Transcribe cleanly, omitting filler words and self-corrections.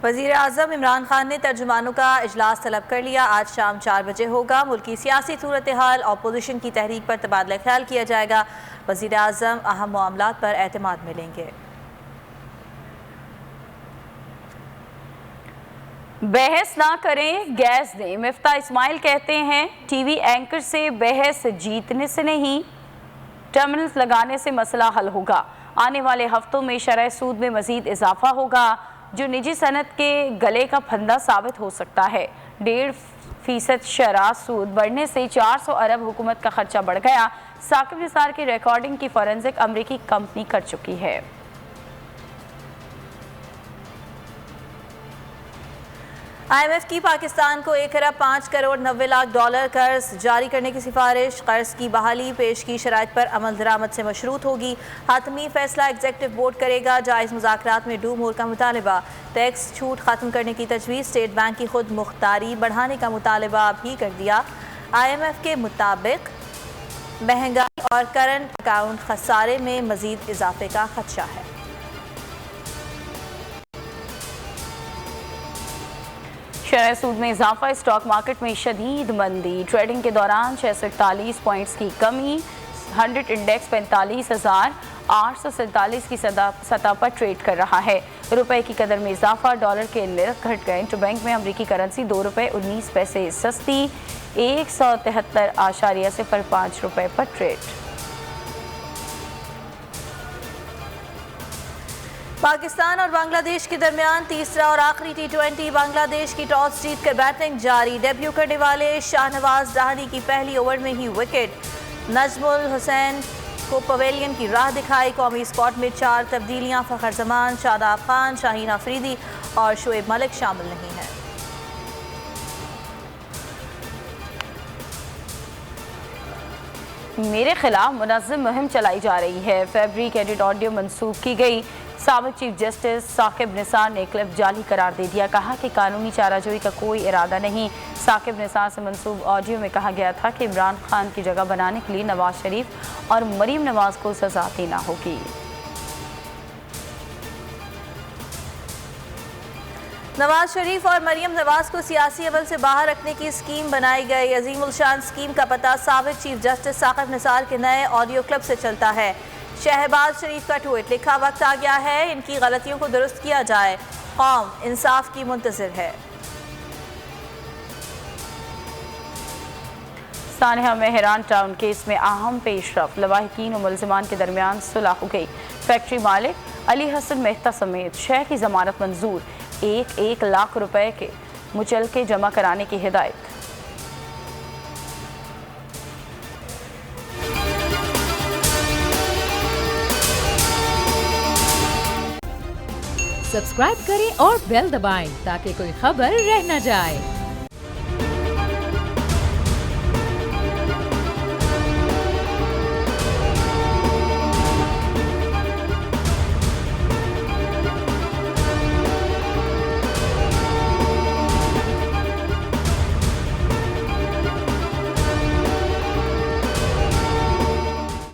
वज़ीर आज़म इमरान खान ने तर्जुमानों का इजलास तलब कर लिया। आज शाम 4 बजे होगा। मुल्की सियासी सूरत हाल, अपोजिशन की तहरीक पर तबादला ख्याल किया जाएगा। वज़ीर आज़म अहम मामलात पर एतमाद में लेंगे। बहस ना करें, गैस दें। मिफ्ता इस्माइल कहते हैं टीवी एंकर से बहस जीतने से नहीं, टर्मिनल्स लगाने से मसला हल होगा। आने वाले हफ्तों में शरह सूद में मजीद इजाफा होगा, जो निजी सनत के गले का फंदा साबित हो सकता है। 1.5% शरह सूद बढ़ने से 400 अरब हुकूमत का खर्चा बढ़ गया। साकिब निसार की रिकॉर्डिंग की फॉरेंसिक अमरीकी कंपनी कर चुकी है। IMF की पाकिस्तान को 1 अरब 5 करोड़ 90 लाख डॉलर कर्ज जारी करने की सिफारिश। कर्ज की बहाली पेश की शराइत पर अमल दरामद से मशरूत होगी। हातमी फैसला एग्जीक्यूटिव बोर्ड करेगा। जायज़ मुज़ाकरात में डू मोर का मुतालबा। टैक्स छूट खत्म करने की तजवीज़। स्टेट बैंक की खुद मुख्तारी बढ़ाने का मुतालबा भी कर दिया। IMF के मुताबिक महंगाई और करंट अकाउंट खसारे में मजीद इजाफे का खदशा है। शरह सूद में इजाफा, स्टॉक मार्केट में शदीद मंदी। ट्रेडिंग के दौरान 641 पॉइंट्स की कमी। 100 इंडेक्स 45,847 की सतह पर ट्रेड कर रहा है। रुपए की कदर में इजाफा, डॉलर के नर्ख घट गए। इंटरबैंक में अमरीकी करेंसी 2 रुपये 19 पैसे सस्ती 173.05 रुपये पर ट्रेड। पाकिस्तान और बांग्लादेश के दरमियान तीसरा और आखिरी T20। बांग्लादेश की टॉस जीतकर बैटिंग जारी। डेब्यू करने वाले शाहनवाज राहनी की पहली ओवर में ही विकेट। नजमुल हुसैन को पवेलियन की राह दिखाई। कौमी स्क्वाड में 4 तब्दीलियां। फ़खर जमान, शादाब खान, शाहीन आफरीदी और शुएब मलिक शामिल नहीं हैं। मेरे खिलाफ मुनज़्ज़म मुहिम चलाई जा रही है। फैब्रिकेटेड ऑडियो मंसूब की गई। साबिक चीफ जस्टिस साकिब निसार ने क्लिप जाली करार दे दिया। कहा कि कानूनी चाराजोई का कोई इरादा नहीं। साकिब निसार से मंसूब ऑडियो में कहा गया था कि इमरान खान की जगह बनाने के लिए नवाज शरीफ और मरीम नवाज को सजा देना होगी। नवाज शरीफ और मरीम नवाज को सियासी अमल से बाहर रखने की स्कीम बनाई गई। अजीम उल शान स्कीम का पता साबिक चीफ जस्टिस साकिब निसार के नए ऑडियो क्लिप से चलता है। शहबाज शरीफ का ट्वीट लिखा, वक्त आ गया है इनकी गलतियों को दुरुस्त किया जाए, कौम इंसाफ की मुंतज़िर है। सानिया मेहरान टाउन केस में अहम पेशरफ। लवाहिकीन और मुलजिमान के दरमियान सुलह हो गई। फैक्ट्री मालिक अली हसन मेहता समेत 6 की जमानत मंजूर। 1 लाख रुपए के मुचलके जमा कराने की हिदायत। सब्सक्राइब करें और बेल दबाएं ताकि कोई खबर रह न जाए।